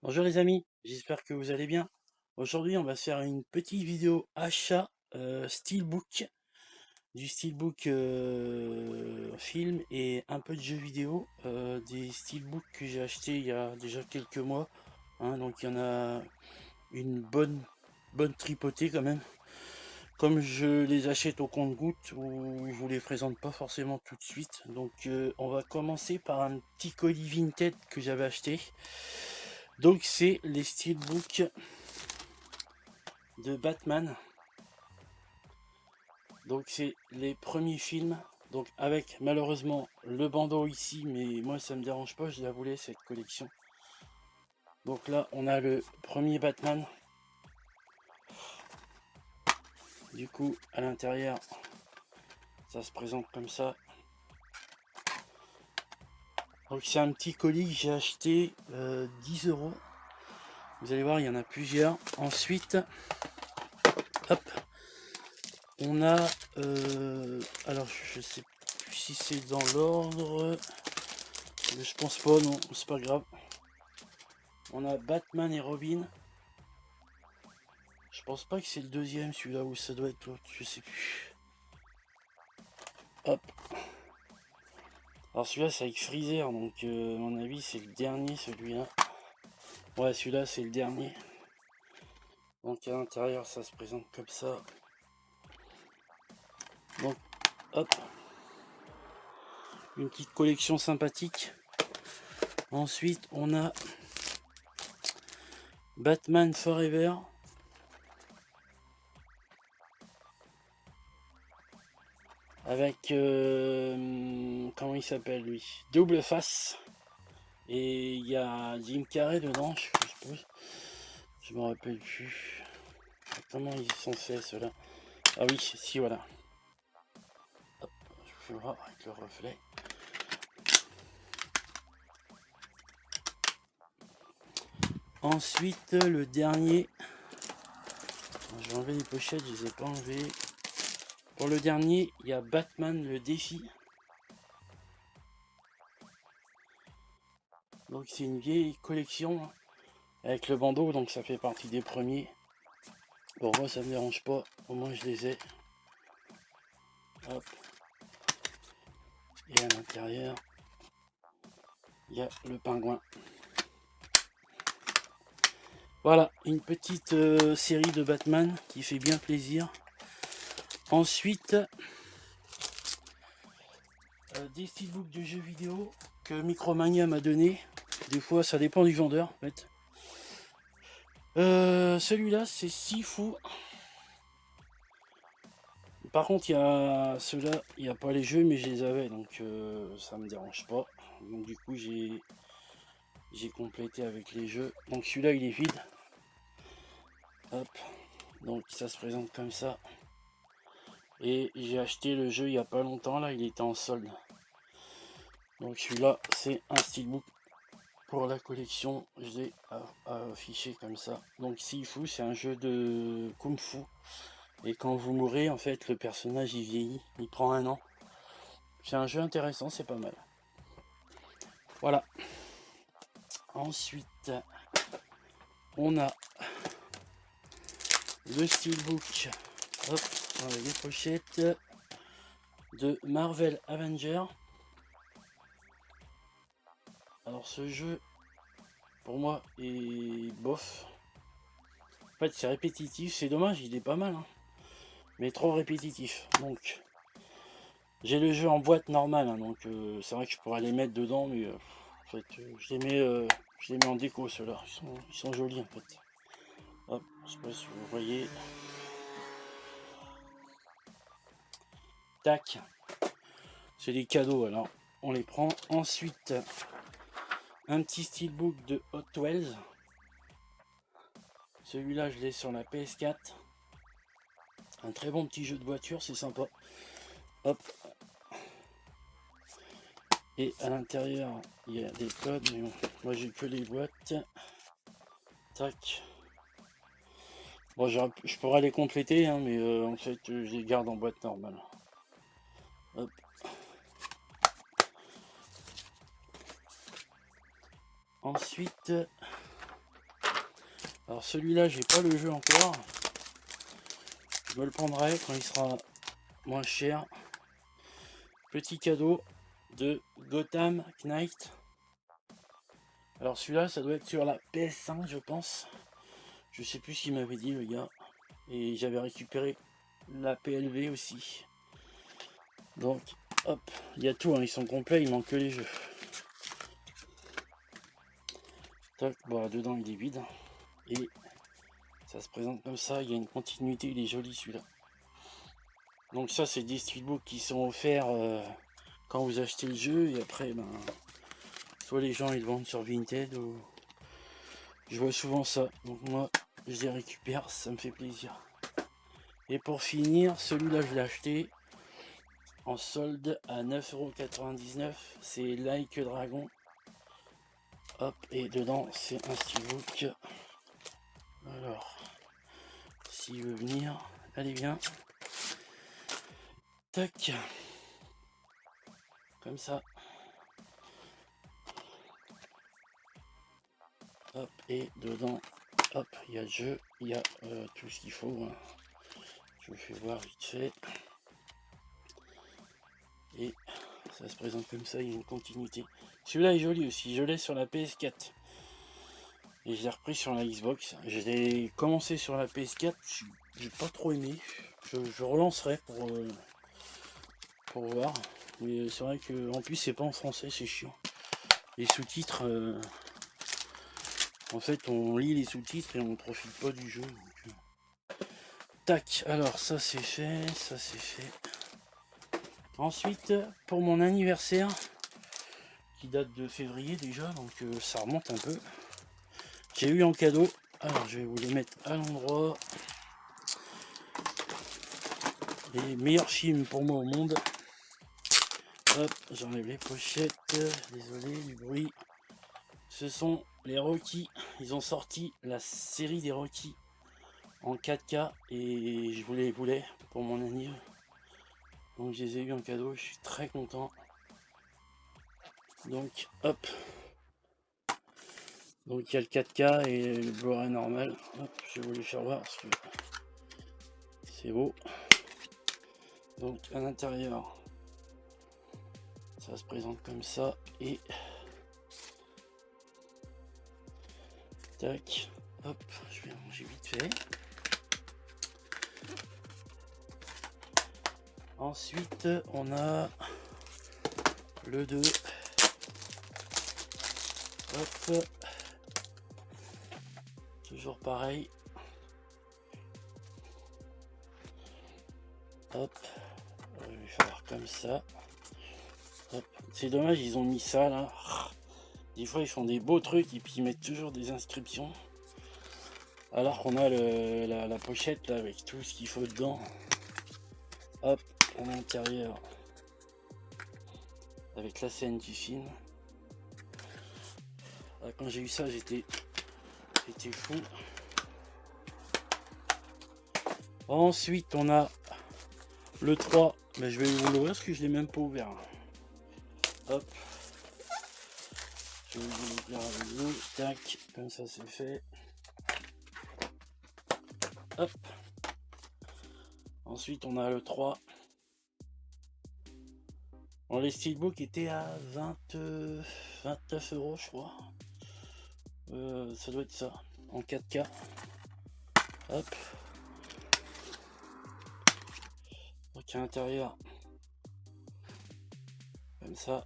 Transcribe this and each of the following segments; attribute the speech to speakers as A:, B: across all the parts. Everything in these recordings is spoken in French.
A: Bonjour les amis, j'espère que vous allez bien. Aujourd'hui on va faire une petite vidéo achat steelbook, du steelbook film et un peu de jeux vidéo, des steelbooks que j'ai acheté il y a déjà quelques mois, hein, donc il y en a une bonne tripotée quand même. Comme je les achète au compte-gouttes, ou je vous les présente pas forcément tout de suite, donc on va commencer par un petit colis Vinted que j'avais acheté. Donc c'est les steelbooks de Batman. Donc c'est les premiers films. Donc avec malheureusement le bandeau ici, mais moi ça me dérange pas, je la voulais cette collection. Donc là on a le premier Batman. Du coup à l'intérieur ça se présente comme ça. Donc c'est un petit colis que j'ai acheté 10 €. Vous allez voir il y en a plusieurs. Ensuite, hop, on a alors je sais plus si c'est dans l'ordre, mais je pense pas, non, c'est pas grave. On a Batman et Robin. Je pense pas que c'est le deuxième, celui-là, où ça doit être l'autre, je sais plus. Hop. Alors celui-là c'est avec Freezer, donc à mon avis c'est le dernier, celui-là. Ouais, celui-là c'est le dernier. Donc à l'intérieur ça se présente comme ça. Donc hop, une petite collection sympathique. Ensuite on a Batman Forever. Avec comment il s'appelle lui, Double Face. Et il y a Jim Carrey dedans, je suppose. Je me rappelle plus. Comment ils sont faits ceux-là? Ah oui, si, voilà. Hop, je vais voir avec le reflet. Ensuite, le dernier. Je vais enlever les pochettes, je les ai pas enlevées. Pour le dernier, il y a Batman le défi. Donc c'est une vieille collection, hein, avec le bandeau, donc ça fait partie des premiers. Bon, moi ça me dérange pas, au moins je les ai. Hop. Et à l'intérieur, il y a le pingouin. Voilà, une petite série de Batman qui fait bien plaisir. Ensuite, des steelbooks de jeux vidéo que Micromania m'a donné. Des fois, ça dépend du vendeur, en fait. Celui-là, c'est Sifu. Par contre, il y a ceux-là, il n'y a pas les jeux, mais je les avais, donc ça me dérange pas. Donc du coup, j'ai complété avec les jeux. Donc celui-là, il est vide. Hop. Donc ça se présente comme ça. Et j'ai acheté le jeu il n'y a pas longtemps, là, il était en solde. Donc celui-là, c'est un steelbook pour la collection. Je l'ai affiché comme ça. Donc Sifu, c'est un jeu de Kung Fu. Et quand vous mourrez, en fait, le personnage il vieillit, il prend 1 an. C'est un jeu intéressant, c'est pas mal. Voilà. Ensuite, on a le steelbook. Hop, les pochettes de Marvel Avenger. Alors ce jeu, pour moi, est bof. En fait, c'est répétitif, c'est dommage, il est pas mal, hein, mais trop répétitif. Donc, j'ai le jeu en boîte normale, hein, donc c'est vrai que je pourrais les mettre dedans, mais en fait, je les mets en déco, ceux-là. Ils sont jolis, en fait. Hop, je sais pas si vous voyez. Tac. C'est des cadeaux, alors on les prend. Ensuite, un petit steelbook de Hot Wheels. Celui-là, je l'ai sur la PS4. Un très bon petit jeu de voiture, c'est sympa. Hop. Et à l'intérieur, il y a des codes, mais bon, moi j'ai que les boîtes. Tac. Bon, je pourrais les compléter, hein, mais en fait, je les garde en boîte normale. Hop. Ensuite, alors celui-là, j'ai pas le jeu encore. Je me le prendrai quand il sera moins cher. Petit cadeau de Gotham Knight. Alors celui-là, ça doit être sur la PS5, je pense. Je sais plus ce qu'il m'avait dit, le gars. Et j'avais récupéré la PLV aussi. Donc, hop, il y a tout, hein, ils sont complets, il manque que les jeux. Tac, bon, dedans il est vide. Et ça se présente comme ça, il y a une continuité, il est joli celui-là. Donc ça, c'est des steelbooks qui sont offerts quand vous achetez le jeu. Et après, ben, soit les gens ils vendent sur Vinted ou... Je vois souvent ça. Donc moi, je les récupère, ça me fait plaisir. Et pour finir, celui-là, je l'ai acheté en solde à 9,99 €. C'est Like Dragon. Hop, et dedans, c'est un steelbook. Alors, s'il veut venir, allez bien. Tac. Comme ça. Hop, et dedans, hop, il y a le jeu, il y a tout ce qu'il faut. Hein. Je vous fais voir vite fait. Et ça se présente comme ça, il y a une continuité. Celui-là est joli aussi, je l'ai sur la PS4. Et je l'ai repris sur la Xbox. Je l'ai commencé sur la PS4, j'ai pas trop aimé. Je relancerai pour voir. Mais c'est vrai que en plus c'est pas en français, c'est chiant. Les sous-titres, en fait on lit les sous-titres et on ne profite pas du jeu. Donc, tac, alors ça c'est fait, ça c'est fait. Ensuite, pour mon anniversaire, qui date de février déjà, donc ça remonte un peu. J'ai eu en cadeau, alors je vais vous les mettre à l'endroit. Les meilleurs films pour moi au monde. Hop, j'enlève les pochettes, désolé du bruit. Ce sont les Rocky, ils ont sorti la série des Rocky en 4K et je les voulais pour mon anniversaire. Donc je les ai eu en cadeau, je suis très content. Donc hop. Donc il y a le 4K et le Blu-ray normal. Hop, je vais vous les faire voir parce que c'est beau. Donc à l'intérieur, ça se présente comme ça et tac, hop, je vais ranger vite fait. Ensuite, on a le 2. Hop. Toujours pareil. Hop. Je vais faire comme ça. Hop. C'est dommage, ils ont mis ça là. Des fois, ils font des beaux trucs et puis ils mettent toujours des inscriptions. Alors qu'on a la pochette là avec tout ce qu'il faut dedans. Hop, à l'intérieur. Avec la scène du film. Là, quand j'ai eu ça, j'étais fou. Ensuite, on a le 3. Mais je vais vous l'ouvrir parce que je l'ai même pas ouvert. Hop. Je vais vous l'ouvrir avec vous. Tac, comme ça c'est fait. Hop. Ensuite, on a le 3. Bon, les steelbooks étaient à 29 €, je crois. Ça doit être ça. En 4K. Hop. Donc à l'intérieur. Comme ça.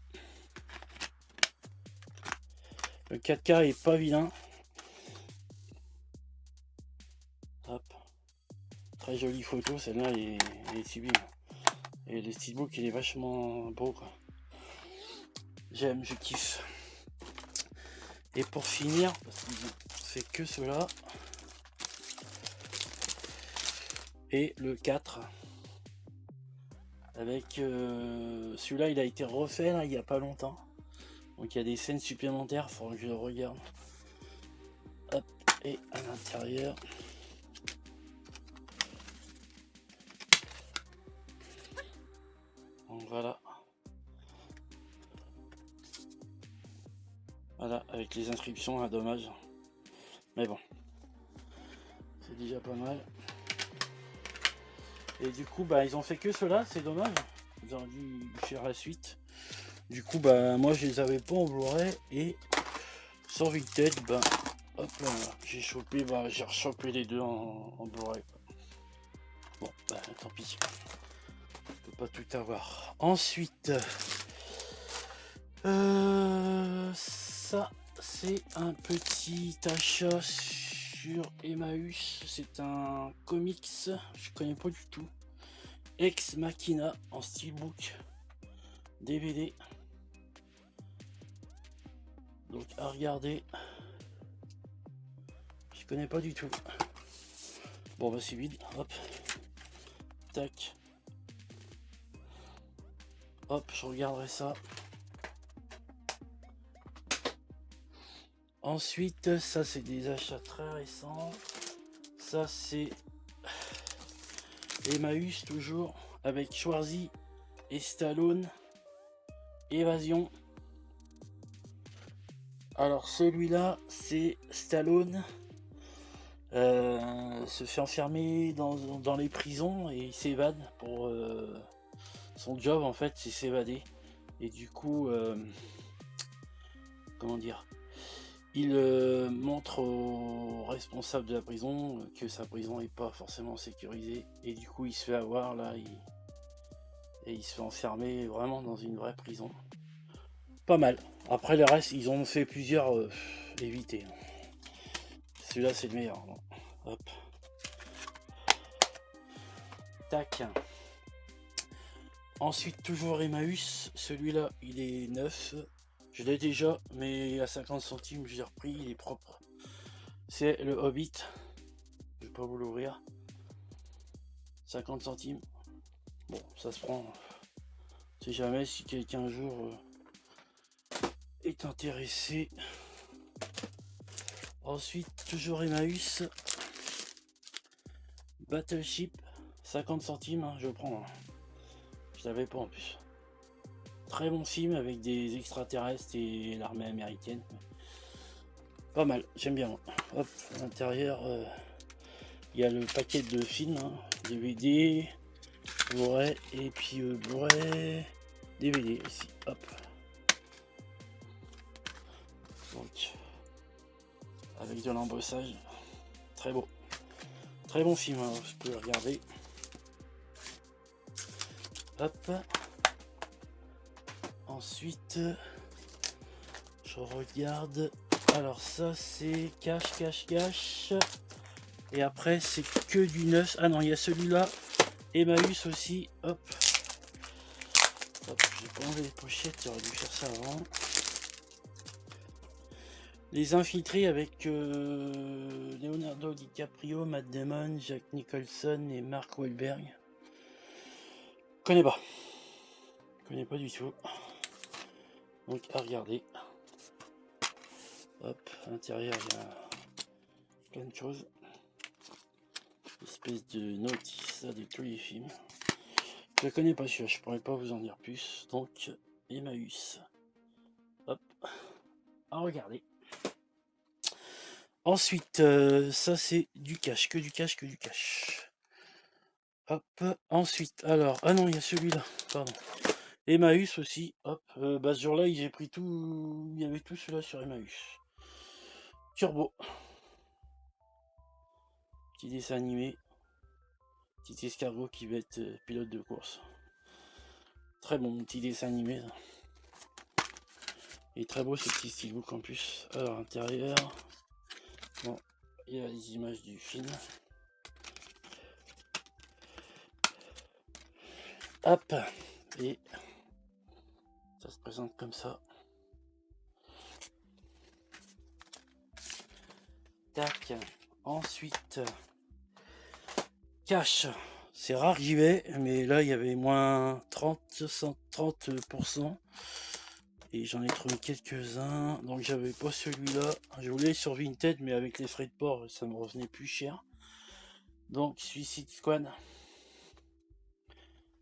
A: Le 4K est pas vilain. Hop. Très jolie photo. Celle-là, elle est sublime. Et le steelbook, il est vachement beau, quoi. J'aime, je kiffe. Et pour finir, parce qu'ils ont fait que cela, et le 4. Avec celui-là, il a été refait là, il n'y a pas longtemps. Donc il y a des scènes supplémentaires, il faudra que je le regarde. Hop, et à l'intérieur. Voilà. Voilà, avec les inscriptions, hein, dommage. Mais bon, c'est déjà pas mal. Et du coup, bah, ils ont fait que cela, c'est dommage. Ils ont dû faire la suite. Du coup, bah, moi, je les avais pas en Blu-ray. Et sur Vinted, bah, hop là, j'ai chopé, bah, j'ai rechopé les deux en Blu-ray. Bon, bah, tant pis. On peut pas tout avoir. Ensuite, ça, c'est un petit achat sur Emmaüs. C'est un comics, je connais pas du tout. Ex Machina en steelbook DVD. Donc à regarder. Je connais pas du tout. Bon bah c'est vide. Hop. Tac. Hop, je regarderai ça. Ensuite, ça c'est des achats très récents. Ça c'est Emmaüs toujours avec Schwarzy et Stallone. Évasion. Alors celui-là c'est Stallone se fait enfermer dans les prisons et il s'évade pour son job en fait c'est s'évader et du coup comment dire, il montre aux responsables de la prison que sa prison est pas forcément sécurisée et du coup il se fait avoir là et il se fait enfermer vraiment dans une vraie prison. Pas mal. Après les restes ils ont fait plusieurs éviter. Celui-là c'est le meilleur. Non. Hop. Tac. Ensuite toujours Emmaüs. Celui-là il est neuf. Je l'ai déjà mais à 50 centimes je l'ai repris. Il est propre. C'est le Hobbit. Je vais pas vous l'ouvrir. 50 centimes. Bon ça se prend. C'est jamais si quelqu'un un jour est intéressé. Ensuite toujours Emmaüs. Battleship. 50 centimes hein, je prends. Je l'avais pas en plus. Très bon film avec des extraterrestres et l'armée américaine. Pas mal, j'aime bien. Hop, à l'intérieur, il y a le paquet de films, hein, DVD, Blu-ray et puis Blu-ray, DVD aussi. Hop. Donc, avec de l'embossage, très beau. Très bon film, hein, je peux le regarder. Hop. Ensuite, je regarde. Alors ça c'est cache. Et après c'est que du neuf. Ah non, il y a celui-là. Emmaüs aussi. Hop. Hop, j'ai pas enlevé les pochettes, j'aurais dû faire ça avant. Les Infiltrés avec Leonardo DiCaprio, Matt Damon, Jack Nicholson et Mark Wahlberg. Connais pas. Connais pas du tout. Donc à regarder. Hop, à l'intérieur il y a plein de choses. Espèce de notice de tous les films. Je connais pas celui-là, je pourrais pas vous en dire plus. Donc Emmaüs. Hop, à regarder. Ensuite, ça c'est du cash, que du cash. Hop, ensuite, alors, ah non, il y a celui-là, pardon. Emmaüs aussi, hop, bah ce jour-là, j'ai pris tout, il y avait tout cela sur Emmaüs. Turbo. Petit dessin animé. Petit escargot qui va être pilote de course. Très bon petit dessin animé. Et très beau ce petit steelbook en plus. Alors, intérieur. Bon, il y a les images du film. Hop. Et ça se présente comme ça. Tac. Ensuite, cash. C'est rare que j'y vais, mais là il y avait moins 30%. Et j'en ai trouvé quelques-uns. Donc j'avais pas celui-là. Je voulais sur Vinted, mais avec les frais de port, ça me revenait plus cher. Donc Suicide Squad.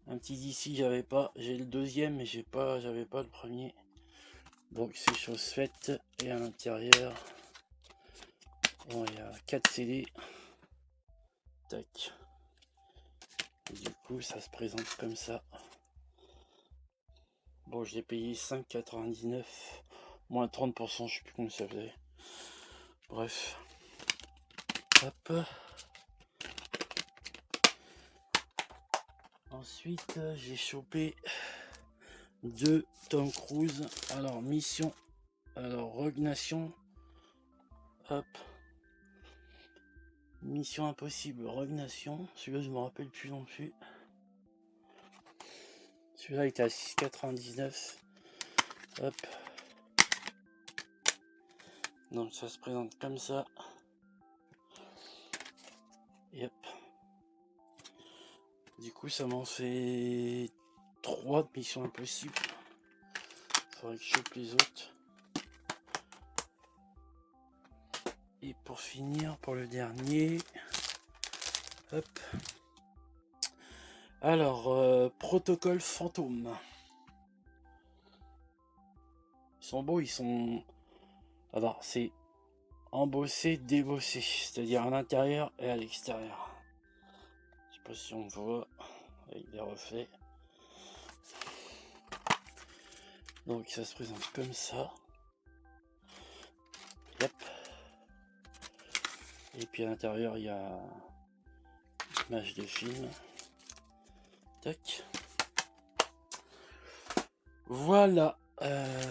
A: Un petit d'ici, j'avais pas. J'ai le deuxième, mais j'avais pas le premier. Donc c'est chose faite. Et à l'intérieur, bon, il y a 4 CD. Tac. Et du coup, ça se présente comme ça. Bon, je l'ai payé 5,99. Moins 30%, je sais plus combien ça faisait. Bref. Hop. Ensuite, j'ai chopé 2 Tom Cruise. Alors, mission. Alors, Rogue Nation. Hop. Mission Impossible, Rogue Nation. Celui-là, je me rappelle plus non plus. Celui-là était à 6,99. Hop. Donc, ça se présente comme ça. Et hop. Du coup, ça m'en fait 3 de Mission Impossible. Faudrait que je chope les autres. Et pour finir, pour le dernier, hop. Alors, Protocole Fantôme. Ils sont beaux, ils sont... Alors, c'est embossé, débossé, c'est-à-dire à l'intérieur et à l'extérieur. Je sais pas si on voit avec des reflets. Donc ça se présente comme ça. Yep. Et puis à l'intérieur, il y a une image de film. Tac. Voilà.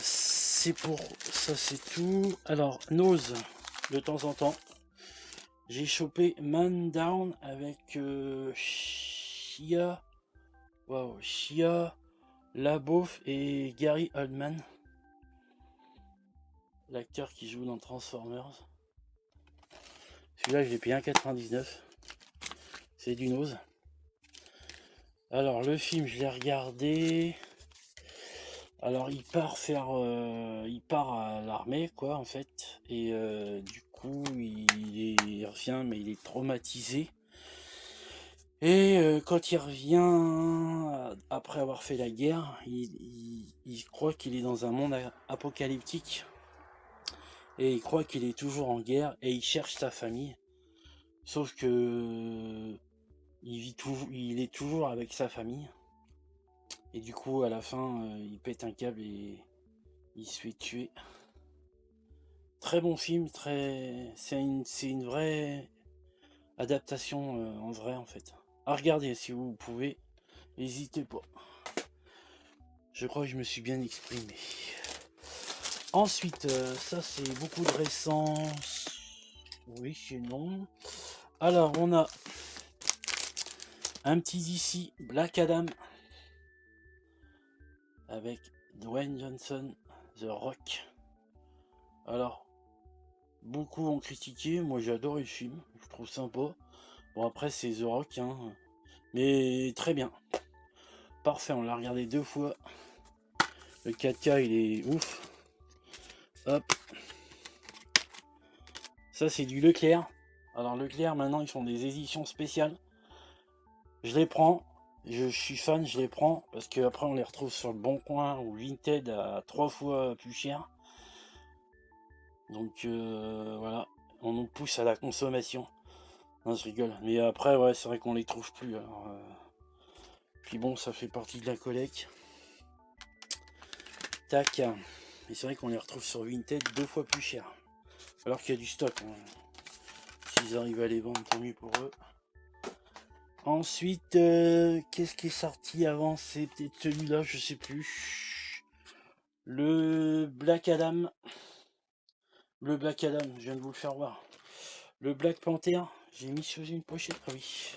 A: C'est pour ça, c'est tout. Alors, Nose, de temps en temps. J'ai chopé Man Down avec Shia. Waouh, Shia LaBeouf et Gary Oldman. L'acteur qui joue dans Transformers. Celui-là, je l'ai payé 1,99. C'est du Nose. Alors, le film, je l'ai regardé. Alors, il part à l'armée, quoi, en fait. Et du coup, il revient, mais il est traumatisé. Et quand il revient, après avoir fait la guerre, il croit qu'il est dans un monde apocalyptique. Et il croit qu'il est toujours en guerre et il cherche sa famille. Sauf que il est toujours avec sa famille. Et du coup, à la fin, il pète un câble et il se fait tuer. Très bon film, c'est une vraie adaptation en vrai en fait. À regarder si vous pouvez, n'hésitez pas. Je crois que je me suis bien exprimé. Ensuite, ça c'est beaucoup de récents. Oui, c'est non. Alors, on a un petit ici, Black Adam, avec Dwayne Johnson, The Rock. Alors, beaucoup ont critiqué, moi j'ai adoré le film, je trouve sympa. Bon après c'est The Rock, hein, mais très bien. Parfait, on l'a regardé 2 fois. Le 4K il est ouf. Hop. Ça c'est du Leclerc. Alors Leclerc maintenant ils font des éditions spéciales. Je les prends. Je suis fan, je les prends. Parce qu'après on les retrouve sur le Bon Coin ou Vinted à 3 fois plus cher. Donc voilà. On nous pousse à la consommation. Non, je rigole. Mais après ouais c'est vrai qu'on les trouve plus. Alors, puis bon ça fait partie de la collecte. Tac. Et c'est vrai qu'on les retrouve sur Vinted 2 fois plus cher. Alors qu'il y a du stock. Hein. S'ils arrivent à les vendre, tant mieux pour eux. Ensuite, qu'est-ce qui est sorti avant? C'est peut-être celui-là, je sais plus. Le Black Adam. Le Black Adam, je viens de vous le faire voir. Le Black Panther, j'ai mis sur une pochette. Ah oui.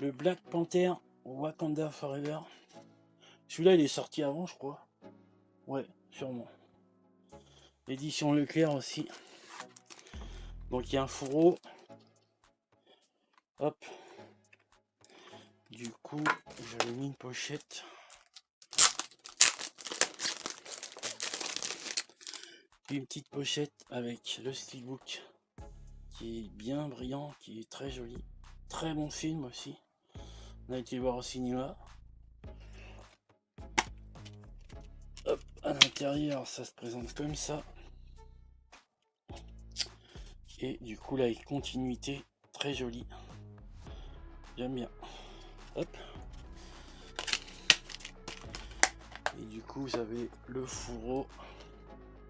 A: Le Black Panther Wakanda Forever. Celui-là, il est sorti avant, je crois. Ouais, sûrement. Édition Leclerc aussi. Donc il y a un fourreau. Hop. Du coup, j'avais mis une pochette. Une petite pochette avec le steelbook qui est bien brillant, qui est très joli. Très bon film aussi. On a été voir au cinéma. l'intérieur, ça se présente comme ça. Et du coup, là, une continuité très jolie. J'aime bien. Hop. Et du coup, vous avez le fourreau.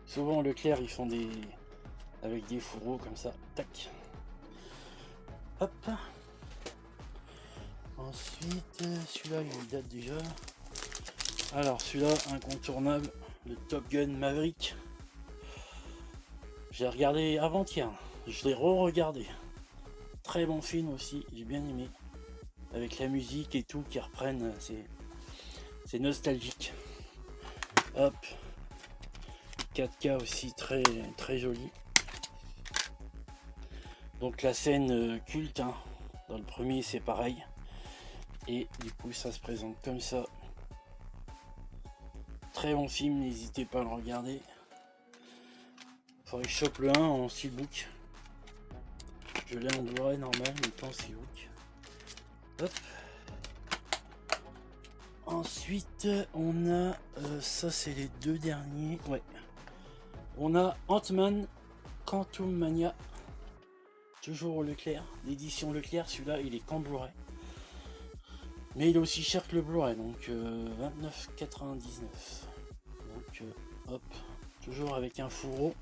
A: Souvent, Leclerc, ils font des... avec des fourreaux comme ça. Tac. Hop. Ensuite, celui-là, il date déjà. Alors, celui-là, incontournable. Le Top Gun Maverick. J'ai regardé avant-hier. Je l'ai re-regardé. Très bon film aussi. J'ai bien aimé. Avec la musique et tout qui reprennent. C'est nostalgique. Hop. 4K aussi très très joli. Donc la scène culte, hein. Dans le premier c'est pareil. Et du coup ça se présente comme ça. Très bon film, n'hésitez pas à le regarder. Faudrait que je chope le 1 en steelbook. Je l'ai en Blu-ray normal, mais pas en steelbook. Hop. Ensuite on a ça c'est les deux derniers. Ouais. On a Ant-Man Quantumania. Toujours au Leclerc, l'édition Leclerc, celui-là il est qu'en Blu-ray. Mais il est aussi cher que le Blu-ray, donc 29,99. Donc hop, toujours avec un fourreau.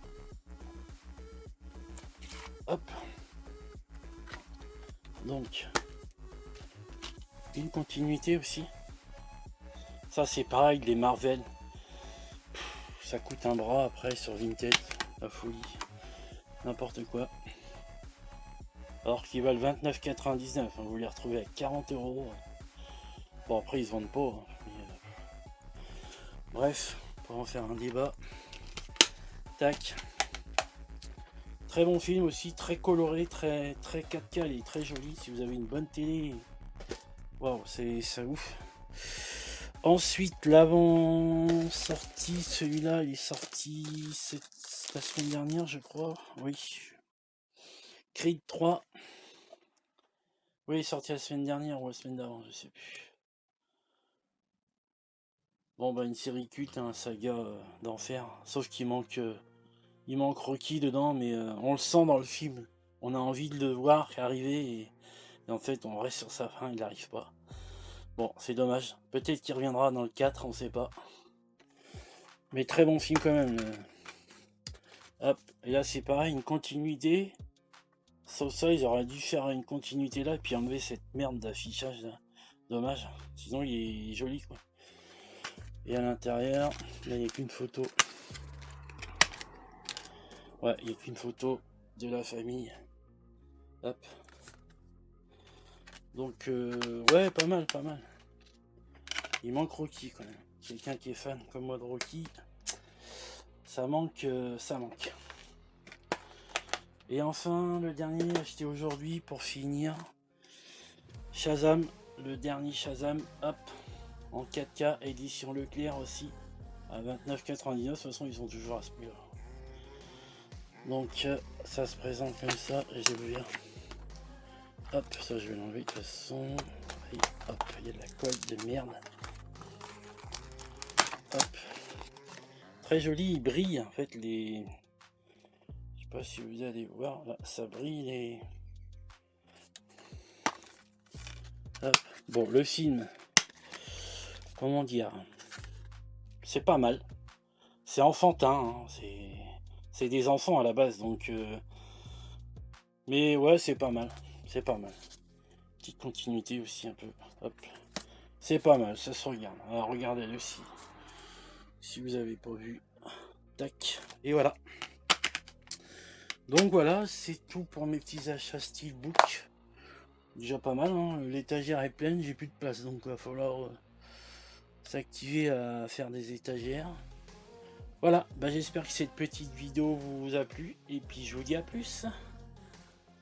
A: Hop. Donc une continuité aussi. Ça c'est pareil, les Marvel. Ça coûte un bras après sur Vinted, la folie. N'importe quoi. Alors qu'ils valent 29,99, vous les retrouvez à 40 €. Bon après ils se vendent pas, hein, mais, bref, pour en faire un débat. Tac. Très bon film aussi, très coloré, très 4K, il est très joli. Si vous avez une bonne télé, waouh, c'est ça ouf. Ensuite l'avant sortie, celui-là il est sorti la semaine dernière je crois, oui. Creed 3. Oui, il est sorti la semaine dernière ou la semaine d'avant, je sais plus. Bon bah une série culte, un saga d'enfer, sauf qu'il manque Rocky dedans, mais on le sent dans le film. On a envie de le voir arriver et en fait on reste sur sa fin, il n'arrive pas. Bon, c'est dommage. Peut-être qu'il reviendra dans le 4, on sait pas. Mais très bon film quand même. Hop, et là c'est pareil, une continuité. Sauf ça, ils auraient dû faire une continuité là et puis enlever cette merde d'affichage là. Dommage. Sinon il est joli quoi. Et à l'intérieur, là il n'y a qu'une photo. Ouais, il n'y a qu'une photo de la famille. Hop. Donc ouais, pas mal, pas mal. Il manque Rocky quand même. Quelqu'un qui est fan comme moi de Rocky, ça manque, ça manque. Et enfin, le dernier acheté aujourd'hui pour finir, Shazam, le dernier Shazam, hop, en 4K, édition Leclerc aussi, à 29,99. De toute façon, ils sont toujours à ce prix-là. Donc, ça se présente comme ça, et je vais bien. Hop, ça je vais l'enlever de toute façon. Et hop, il y a de la colle de merde. Hop. Très joli, il brille en fait les. Je sais pas si vous allez voir, là, ça brille les. Hop. Bon, le film, comment dire, c'est pas mal. C'est enfantin, hein. C'est des enfants à la base, donc. Mais ouais, c'est pas mal. C'est pas mal. Petite continuité aussi un peu. Hop. C'est pas mal, ça se regarde. Alors regardez-le si vous avez pas vu. Tac. Et voilà. Donc voilà, c'est tout pour mes petits achats steelbook. Déjà pas mal, hein. L'étagère est pleine, j'ai plus de place, donc il va falloir s'activer à faire des étagères. Voilà, bah, j'espère que cette petite vidéo vous a plu, et puis je vous dis à plus.